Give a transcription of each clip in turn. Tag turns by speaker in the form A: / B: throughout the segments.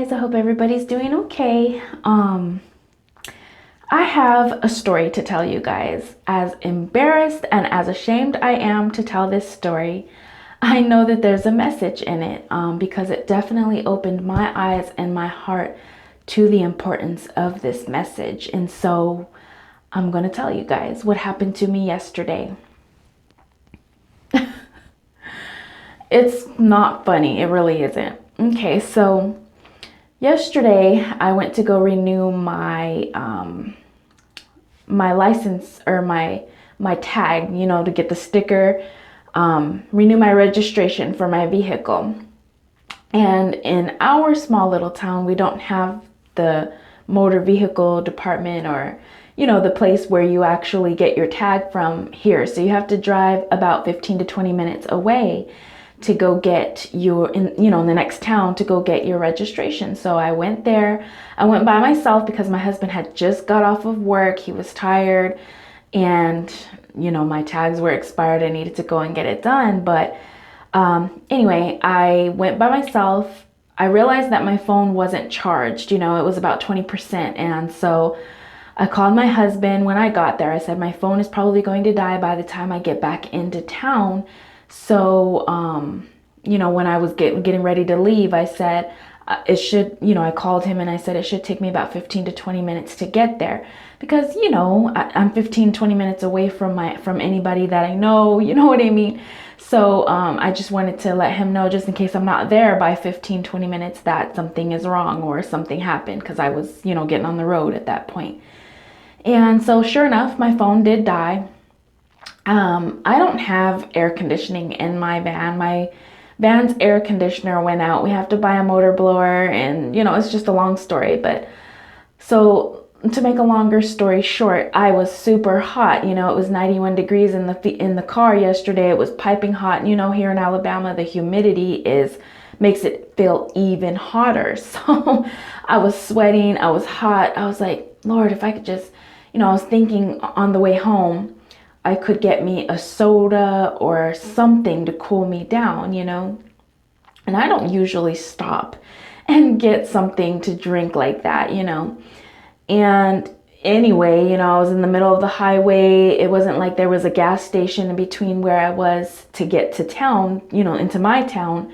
A: guys, I hope everybody's doing okay. I have a story to tell you guys. As embarrassed and as ashamed I am to tell this story, I know that there's a message in it because it definitely opened my eyes and my heart to the importance of this message. And so I'm going to tell you guys what happened to me yesterday. It's not funny. It really isn't. Okay, so yesterday I went to go renew my my license or my tag, to get the sticker, renew my registration for my vehicle. And in our small little town, we don't have the motor vehicle department or the place where you actually get your tag from here. So you have to drive about 15 to 20 minutes away to go get in the next town to go get your registration. So I went there. I went by myself because my husband had just got off of work. He was tired and my tags were expired. I needed to go and get it done. But anyway, I went by myself. I realized that my phone wasn't charged. It was about 20%. And so I called my husband when I got there. I said, my phone is probably going to die by the time I get back into town. So, when I was getting ready to leave, I said, it should, I called him and I said, it should take me about 15 to 20 minutes to get there because, I'm 15, 20 minutes away from anybody that I know, you know what I mean? So, I just wanted to let him know just in case I'm not there by 15, 20 minutes that something is wrong or something happened because I was, getting on the road at that point. And so sure enough, my phone did die. I don't have air conditioning in my van. My van's air conditioner went out. We have to buy a motor blower and, it's just a long story. But so to make a longer story short, I was super hot. It was 91 degrees in the car yesterday. It was piping hot. And, here in Alabama, the humidity makes it feel even hotter. So I was sweating. I was hot. I was like, Lord, if I could just, I was thinking on the way home, I could get me a soda or something to cool me down, And I don't usually stop and get something to drink like that, And anyway, I was in the middle of the highway. It wasn't like there was a gas station in between where I was to get to town, into my town,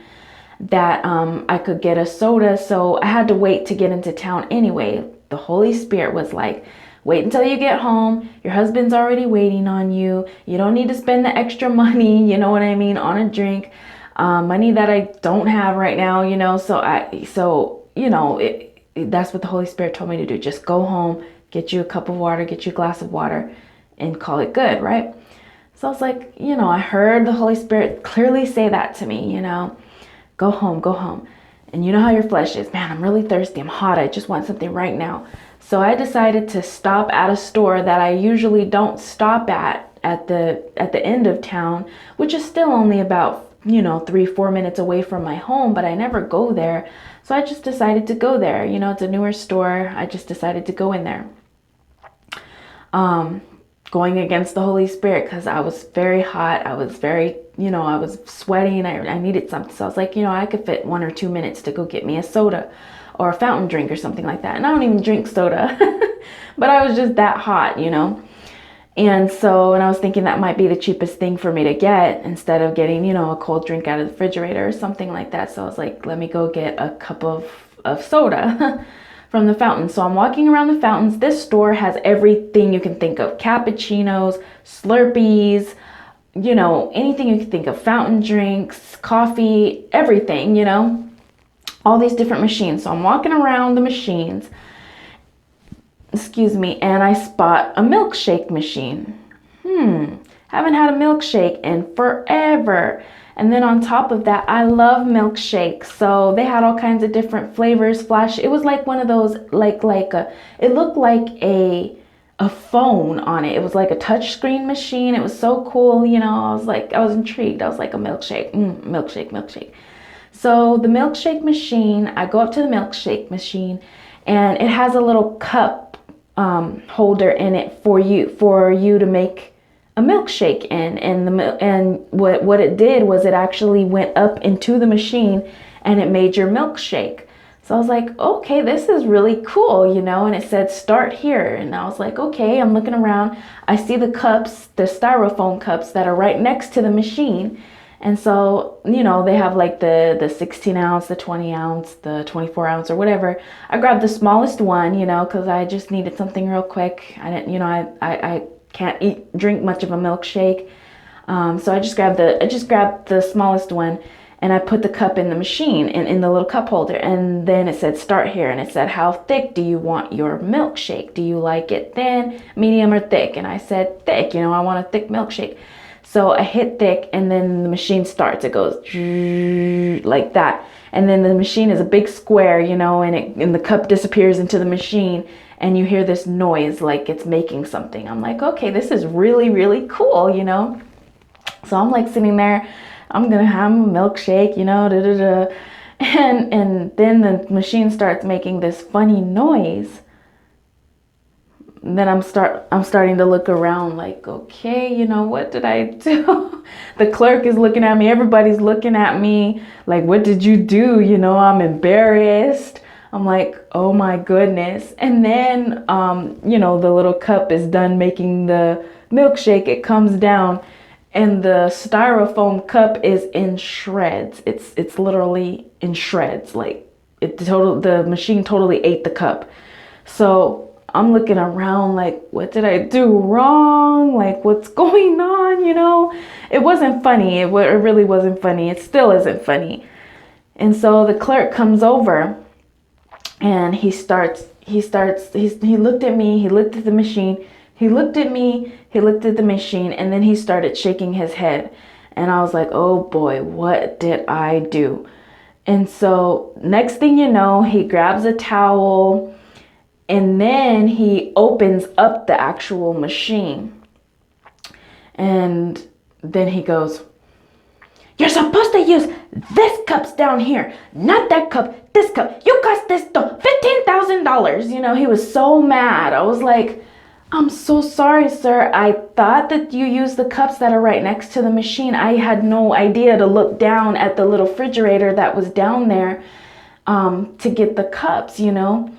A: that I could get a soda. So I had to wait to get into town anyway. The Holy Spirit was like, wait until you get home. Your husband's already waiting on you. You don't need to spend the extra money, you know what I mean, on a drink. Money that I don't have right now, that's what the Holy Spirit told me to do. Just go home, get you a cup of water, get you a glass of water, and call it good, right? So I was like, I heard the Holy Spirit clearly say that to me, go home, go home. And you know how your flesh is, man, I'm really thirsty, I'm hot, I just want something right now. So I decided to stop at a store that I usually don't stop at the end of town, which is still only about 3-4 minutes away from my home, but I never go there. So I just decided to go there. It's a newer store. I just decided to go in there. Going against the Holy Spirit because I was very hot. I was very, I was sweating. I needed something. So I was like, I could fit 1 or 2 minutes to go get me a soda or a fountain drink or something like that. And I don't even drink soda, but I was just that hot, And so, and I was thinking that might be the cheapest thing for me to get instead of getting, a cold drink out of the refrigerator or something like that. So I was like, let me go get a cup of soda from the fountain. So I'm walking around the fountains. This store has everything you can think of. Cappuccinos, Slurpees, anything you can think of. Fountain drinks, coffee, everything, all these different machines. So I'm walking around the machines, and I spot a milkshake machine. Haven't had a milkshake in forever. And then on top of that, I love milkshakes. So they had all kinds of different flavors, It was like one of those, it looked like a phone on it. It was like a touch screen machine. It was so cool. I was intrigued. I was like, a milkshake, milkshake. So the milkshake machine, I go up to the milkshake machine and it has a little cup holder in it for you to make a milkshake in. And what it did was it actually went up into the machine and it made your milkshake. So I was like, okay, this is really cool, you know, and it said start here. And I was like, okay, I'm looking around. I see the cups, the styrofoam cups that are right next to the machine. And so, you know, they have like the 16 ounce, the 20 ounce, the 24 ounce or whatever. I grabbed the smallest one, you know, because I just needed something real quick. I didn't, you know, I can't drink much of a milkshake. So I just grabbed the smallest one, and I put the cup in the machine in the little cup holder. And then it said start here, and it said, how thick do you want your milkshake? Do you like it thin, medium, or thick? And I said thick, you know, I want a thick milkshake. So I hit thick, and then the machine starts. It goes like that. And then the machine is a big square, you know, and the cup disappears into the machine, and you hear this noise like it's making something. I'm like, okay, this is really, really cool, you know. So I'm like sitting there, I'm gonna have a milkshake, you know, da da da. And then the machine starts making this funny noise. And then I'm starting to look around like, okay, you know, what did I do? The clerk is looking at me, everybody's looking at me, like, what did you do? You know, I'm embarrassed. I'm like, oh my goodness. And then, you know, the little cup is done making the milkshake. It comes down, and the styrofoam cup is in shreds. It's literally in shreds. Like the machine totally ate the cup. So I'm looking around like, what did I do wrong? Like, what's going on? You know, it wasn't funny. It really wasn't funny. It still isn't funny. And so the clerk comes over, and he looked at me, he looked at the machine, he looked at me, he looked at the machine, and then he started shaking his head. And I was like, oh boy, what did I do? And so next thing you know, he grabs a towel, and then he opens up the actual machine. And then he goes, you're supposed to use this cups down here, not that cup, this cup. You cost this $15,000. You know, he was so mad. I was like, I'm so sorry, sir. I thought that you used the cups that are right next to the machine. I had no idea to look down at the little refrigerator that was down there to get the cups, you know.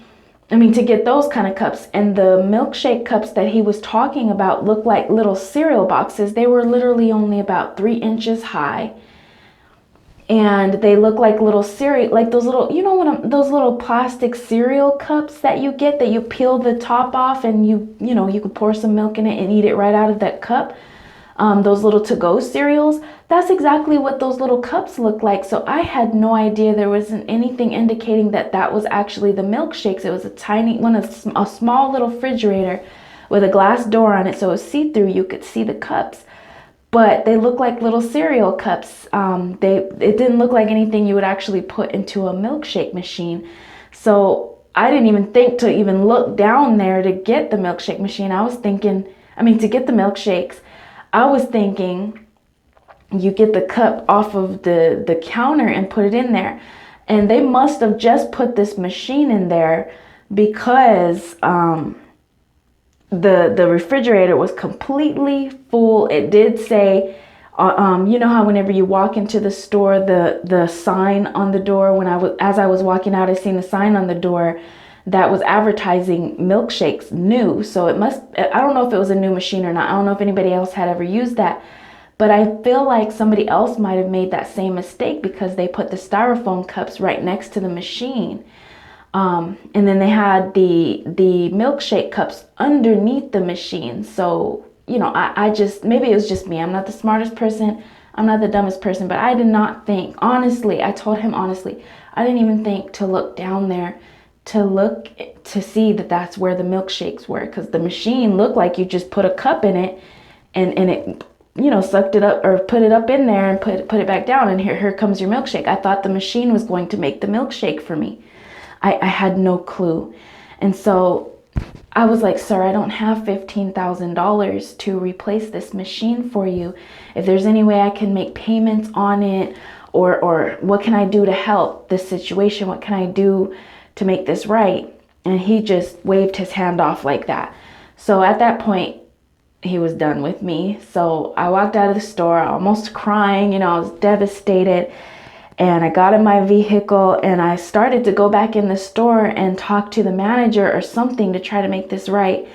A: I mean, to get those kind of cups. And the milkshake cups that he was talking about looked like little cereal boxes. They were literally only about 3 inches high. And they look like little cereal, like those little, you know what, those little plastic cereal cups that you get, that you peel the top off, and you know, you could pour some milk in it and eat it right out of that cup. Those little to-go cereals, that's exactly what those little cups look like. So I had no idea there wasn't anything indicating that that was actually the milkshakes. It was a tiny one, a small little refrigerator with a glass door on it, so it was see-through. You could see the cups, but they look like little cereal cups. It didn't look like anything you would actually put into a milkshake machine. So I didn't even think to even look down there to get the milkshake machine. I was thinking, to get the milkshakes, I was thinking you get the cup off of the counter and put it in there. And they must have just put this machine in there because the refrigerator was completely full. It did say, you know how whenever you walk into the store, the sign on the door, as I was walking out, I seen the sign on the door that was advertising milkshakes new. So I don't know if it was a new machine or not. I don't know if anybody else had ever used that, but I feel like somebody else might have made that same mistake because they put the styrofoam cups right next to the machine. And then they had the milkshake cups underneath the machine. So, you know, maybe it was just me. I'm not the smartest person. I'm not the dumbest person, but I did not think, honestly, I told him honestly, I didn't even think to look down there to see that that's where the milkshakes were, because the machine looked like you just put a cup in it and it, you know, sucked it up or put it up in there and put it back down, and here comes your milkshake. I thought the machine was going to make the milkshake for me. I had no clue. And so I was like, sir, I don't have $15,000 to replace this machine for you. If there's any way I can make payments on it, or what can I do to help this situation? What can I do to make this right? And he just waved his hand off like that. So at that point, he was done with me. So I walked out of the store almost crying, you know, I was devastated. And I got in my vehicle and I started to go back in the store and talk to the manager or something to try to make this right.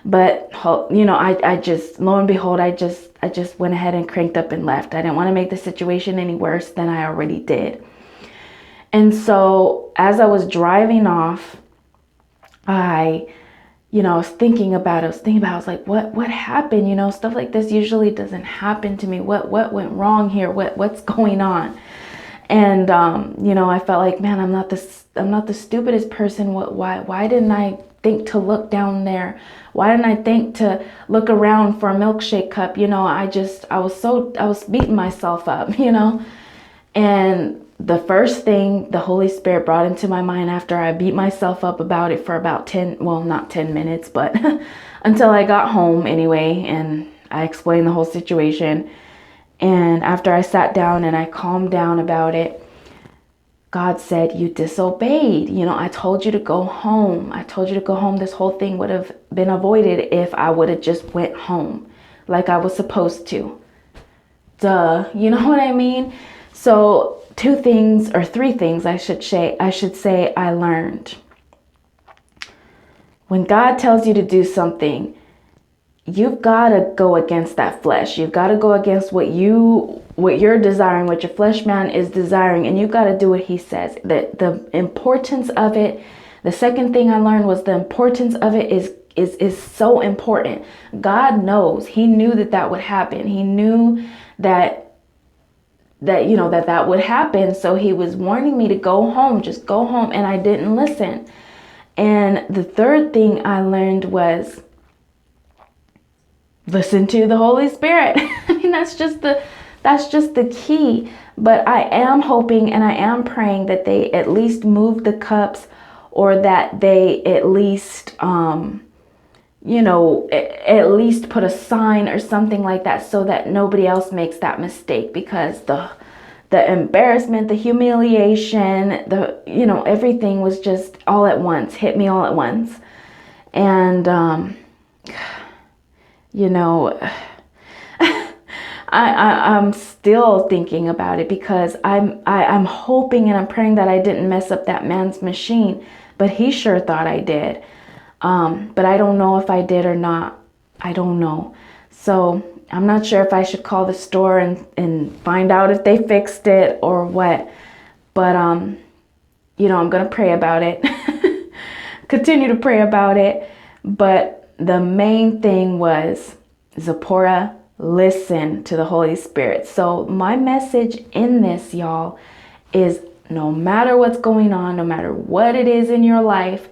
A: But, I just, lo and behold, I just went ahead and cranked up and left. I didn't want to make the situation any worse than I already did. And so as I was driving off, I was thinking about it. I was like, what happened? Stuff like this usually doesn't happen to me. What went wrong here? What's going on? And, I felt like, man, I'm not the stupidest person. Why didn't I think to look down there? Why didn't I think to look around for a milkshake cup? I was beating myself up, and the first thing the Holy Spirit brought into my mind after I beat myself up about it for about not 10 minutes, but until I got home anyway, and I explained the whole situation. And after I sat down and I calmed down about it, God said, you disobeyed. I told you to go home. I told you to go home. This whole thing would have been avoided if I would have just went home like I was supposed to. Duh. You know what I mean? So 3 things I should say I learned. When God tells you to do something, you've got to go against that flesh. You've got to go against what you're desiring, what your flesh man is desiring, and you've got to do what he says. The importance of it. The second thing I learned was the importance of it is so important. God knows. He knew that would happen. He knew that would happen. So he was warning me to go home, just go home, and I didn't listen. And the third thing I learned was listen to the Holy Spirit. I mean, that's just the key. But I am hoping and I am praying that they at least move the cups, or that they at least, at least put a sign or something like that, so that nobody else makes that mistake. Because the embarrassment, the humiliation, everything was just all at once, hit me all at once. And, I'm still thinking about it, because I'm hoping and I'm praying that I didn't mess up that man's machine, but he sure thought I did. But I don't know if I did or not. I don't know. So I'm not sure if I should call the store and find out if they fixed it or what. But, I'm going to pray about it. Continue to pray about it. But the main thing was, Zipporah, listen to the Holy Spirit. So my message in this, y'all, is no matter what's going on, no matter what it is in your life,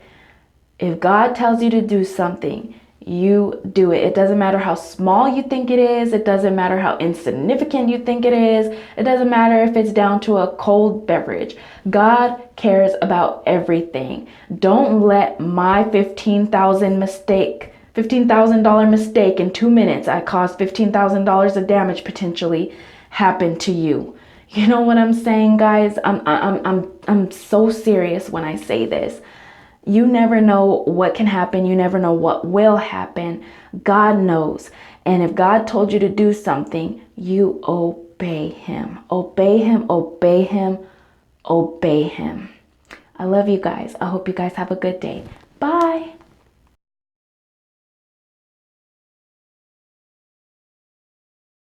A: if God tells you to do something, you do it. It doesn't matter how small you think it is. It doesn't matter how insignificant you think it is. It doesn't matter if it's down to a cold beverage. God cares about everything. Don't let my $15,000 mistake in 2 minutes, I caused $15,000 of damage potentially, happen to you. You know what I'm saying, guys? I'm so serious when I say this. You never know what can happen. You never know what will happen. God knows. And if God told you to do something, you obey him. Obey him, obey him, obey him. I love you guys. I hope you guys have a good day. Bye.